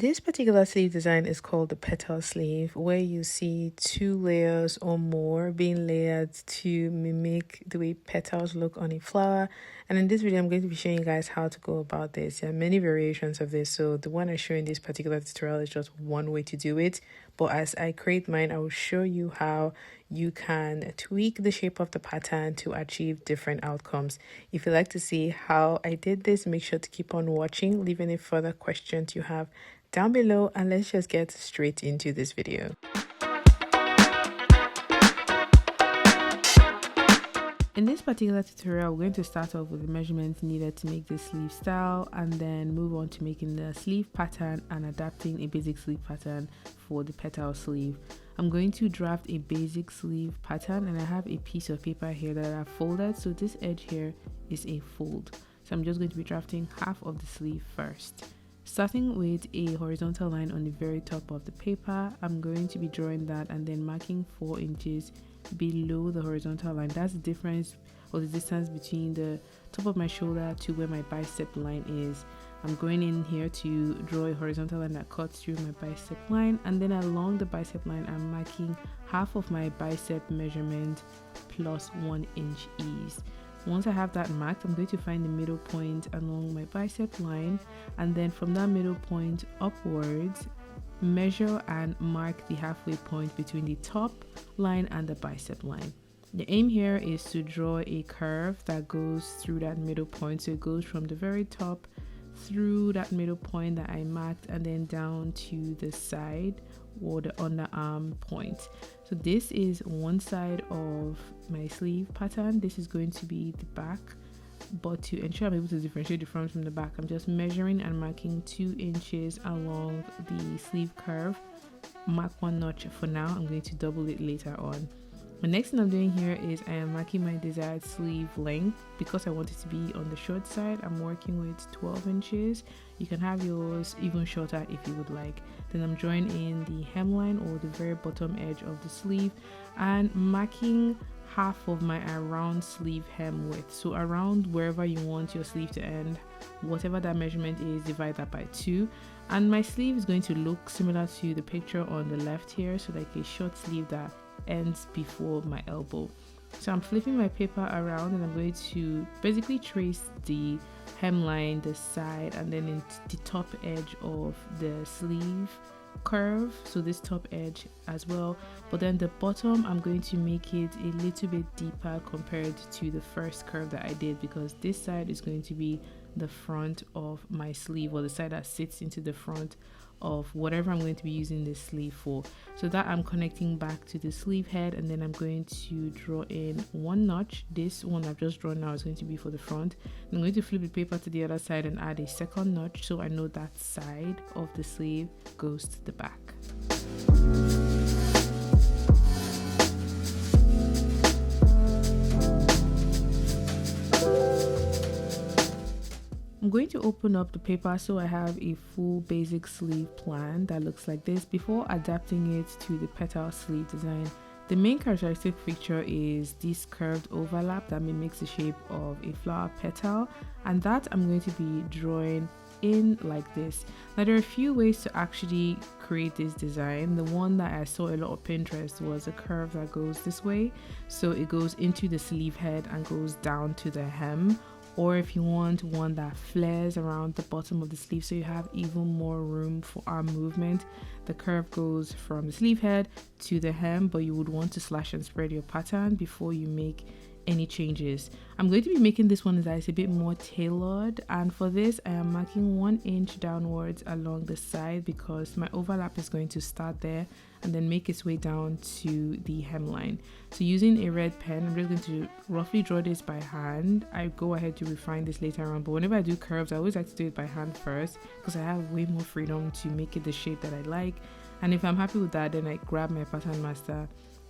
This particular sleeve design is called the petal sleeve, where you see 2 layers or more being layered to mimic the way petals look on a flower. And in this video, I'm going to be showing you guys how to go about this. There are many variations of this, so the one I show in this particular tutorial is just one way to do it. But as I create mine, I will show you how you can tweak the shape of the pattern to achieve different outcomes. If you'd like to see how I did this, make sure to keep on watching, leave any further questions you have down below, and let's just get straight into this video. In this particular tutorial, we're going to start off with the measurements needed to make this sleeve style and then move on to making the sleeve pattern and adapting a basic sleeve pattern for the petal sleeve. I'm going to draft a basic sleeve pattern, and I have a piece of paper here that I've folded, so this edge here is a fold. So I'm just going to be drafting half of the sleeve first. Starting with a horizontal line on the very top of the paper, I'm going to be drawing that and then marking 4 inches below the horizontal line. That's the difference or the distance between the top of my shoulder to where my bicep line is. I'm going in here to draw a horizontal line that cuts through my bicep line, and then along the bicep line I'm marking half of my bicep measurement plus 1 inch ease. Once I have that marked, I'm going to find the middle point along my bicep line, and then from that middle point upwards, measure and mark the halfway point between the top line and the bicep line. The aim here is to draw a curve that goes through that middle point, so it goes from the very top through that middle point that I marked and then down to the side or the underarm point. So this is one side of my sleeve pattern. This is going to be the back, but to ensure I'm able to differentiate the front from the back, I'm just measuring and marking 2 inches along the sleeve curve. Mark 1 notch for now. I'm going to double it later on. The next thing I'm doing here is I am marking my desired sleeve length. Because I want it to be on the short side, I'm working with 12 inches. You can have yours even shorter if you would like. Then I'm drawing in the hemline or the very bottom edge of the sleeve and marking half of my around sleeve hem width. So around wherever you want your sleeve to end, whatever that measurement is, divide that by 2. And my sleeve is going to look similar to the picture on the left here, so like a short sleeve that ends before my elbow. So I'm flipping my paper around and I'm going to basically trace the hemline, the side, and then in the top edge of the sleeve curve, so this top edge as well, but then the bottom I'm going to make it a little bit deeper compared to the first curve that I did, because this side is going to be the front of my sleeve, or the side that sits into the front of whatever I'm going to be using this sleeve for. So that I'm connecting back to the sleeve head, and then I'm going to draw in 1 notch. This one I've just drawn now is going to be for the front. I'm going to flip the paper to the other side and add a 2nd notch, so I know that side of the sleeve goes to the back. I'm going to open up the paper so I have a full basic sleeve plan that looks like this before adapting it to the petal sleeve design. The main characteristic feature is this curved overlap that mimics the shape of a flower petal, and that I'm going to be drawing in like this. Now there are a few ways to actually create this design. The one that I saw a lot of Pinterest was a curve that goes this way, so it goes into the sleeve head and goes down to the hem. Or if you want one that flares around the bottom of the sleeve so you have even more room for arm movement, the curve goes from the sleeve head to the hem, but you would want to slash and spread your pattern before you make any changes. I'm going to be making this one that is a bit more tailored, and for this I am marking 1 inch downwards along the side because my overlap is going to start there and then make its way down to the hemline. So using a red pen, I'm just going to roughly draw this by hand. I go ahead to refine this later on, but whenever I do curves I always like to do it by hand first because I have way more freedom to make it the shape that I like. And if I'm happy with that, then I grab my pattern master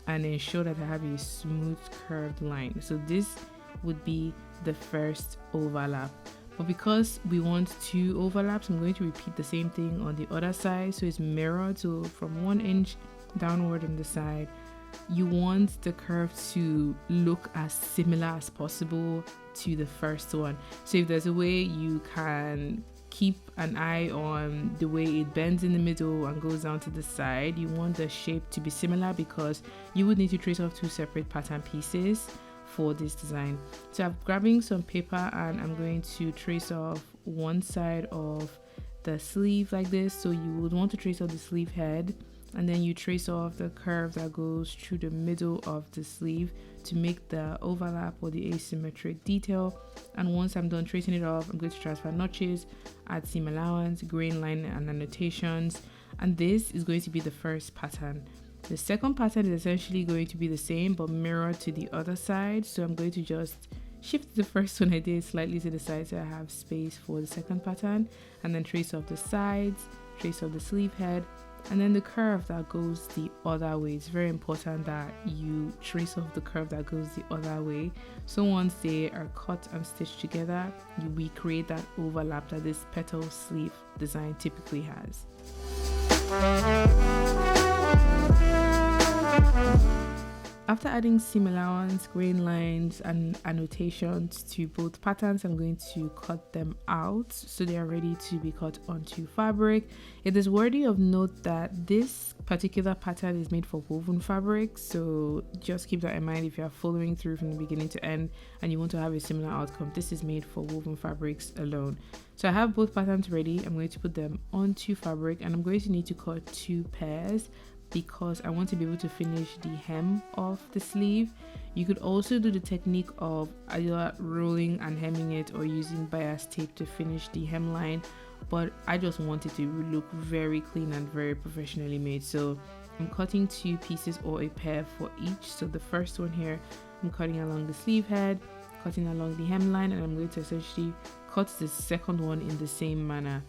and ensure that I have a smooth curved line. So this would be the first overlap, but because we want 2 overlaps, I'm going to repeat the same thing on the other side, so it's mirrored. So from 1 inch downward on the side, you want the curve to look as similar as possible to the first one. So if there's a way you can keep an eye on the way it bends in the middle and goes down to the side. You want the shape to be similar because you would need to trace off 2 separate pattern pieces for this design. So I'm grabbing some paper and I'm going to trace off one side of the sleeve like this. So you would want to trace off the sleeve head, and then you trace off the curve that goes through the middle of the sleeve to make the overlap or the asymmetric detail. And once I'm done tracing it off, I'm going to transfer notches, add seam allowance, grain line and annotations, and this is going to be the first pattern. The second pattern is essentially going to be the same but mirrored to the other side, so I'm going to just shift the first one I did slightly to the side so I have space for the second pattern, and then trace off the sides, trace off the sleeve head, and then the curve that goes the other way. It's very important that you trace off the curve that goes the other way, so once they are cut and stitched together, we create that overlap that this petal sleeve design typically has. After adding seam allowance, grain lines and annotations to both patterns, I'm going to cut them out so they are ready to be cut onto fabric. It is worthy of note that this particular pattern is made for woven fabric, so just keep that in mind if you are following through from the beginning to end and you want to have a similar outcome. This is made for woven fabrics alone. So I have both patterns ready. I'm going to put them onto fabric and I'm going to need to cut 2 pairs because I want to be able to finish the hem of the sleeve. You could also do the technique of either rolling and hemming it or using bias tape to finish the hemline, but I just want it to look very clean and very professionally made. So I'm cutting 2 pieces or a pair for each. So the first one here, I'm cutting along the sleeve head, cutting along the hemline, and I'm going to essentially cut the second one in the same manner.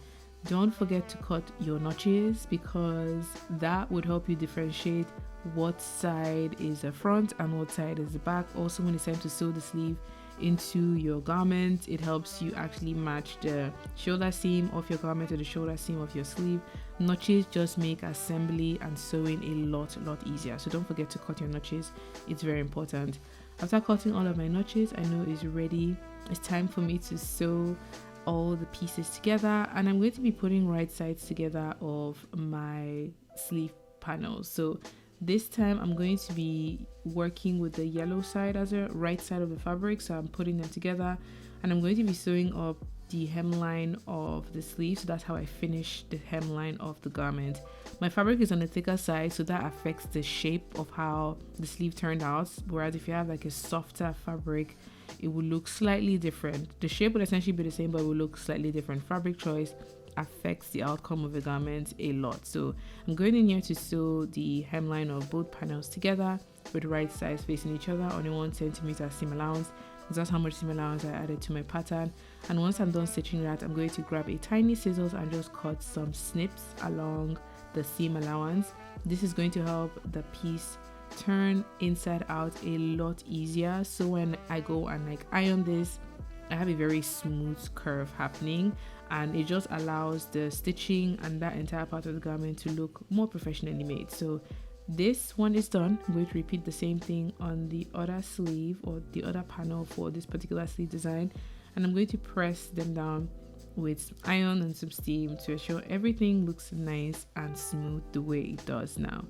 Don't forget to cut your notches because that would help you differentiate what side is the front and what side is the back. Also, when it's time to sew the sleeve into your garment, it helps you actually match the shoulder seam of your garment to the shoulder seam of your sleeve. Notches just make assembly and sewing a lot easier, so don't forget to cut your notches. It's very important. After cutting all of my notches, I know it's ready. It's time for me to sew all the pieces together, and I'm going to be putting right sides together of my sleeve panels. So this time I'm going to be working with the yellow side as a right side of the fabric, so I'm putting them together and I'm going to be sewing up the hemline of the sleeve. So that's how I finish the hemline of the garment. My fabric is on the thicker side, so that affects the shape of how the sleeve turned out, whereas if you have like a softer fabric, it will look slightly different. The shape will essentially be the same, but it will look slightly different. Fabric choice affects the outcome of the garment a lot. So I'm going in here to sew the hemline of both panels together with right sides facing each other on a 1 centimeter seam allowance. That's how much seam allowance I added to my pattern. And once I'm done stitching that, I'm going to grab a tiny scissors and just cut some snips along the seam allowance. This is going to help the piece turn inside out a lot easier, so when I go and like iron this, I have a very smooth curve happening, and it just allows the stitching and that entire part of the garment to look more professionally made. So this one is done. I'm going to repeat the same thing on the other sleeve or the other panel for this particular sleeve design, and I'm going to press them down with iron and some steam to ensure everything looks nice and smooth the way it does now.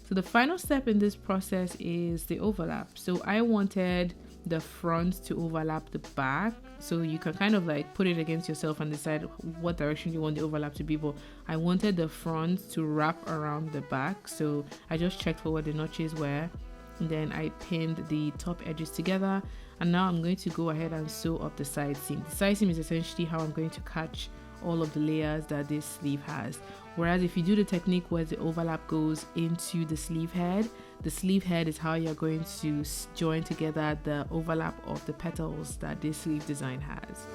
So the final step in this process is the overlap. So I wanted the front to overlap the back, so you can kind of like put it against yourself and decide what direction you want the overlap to be, but I wanted the front to wrap around the back. So I just checked for where the notches were, and then I pinned the top edges together, and now I'm going to go ahead and sew up the side seam. The side seam is essentially how I'm going to catch all of the layers that this sleeve has. Whereas if you do the technique where the overlap goes into the sleeve head is how you're going to join together the overlap of the petals that this sleeve design has.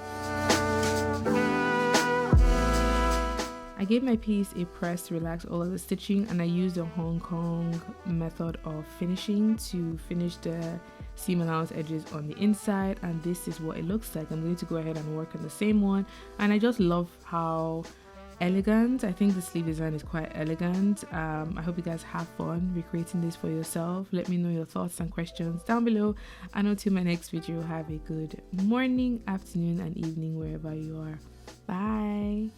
I gave my piece a press to relax all of the stitching, and I used the Hong Kong method of finishing to finish the seam allowance edges on the inside, and this is what it looks like. I'm going to go ahead and work on the same one, and I just love how elegant. I think the sleeve design is quite elegant. I hope you guys have fun recreating this for yourself. Let me know your thoughts and questions down below, and until my next video, have a good morning, afternoon and evening wherever you are. Bye.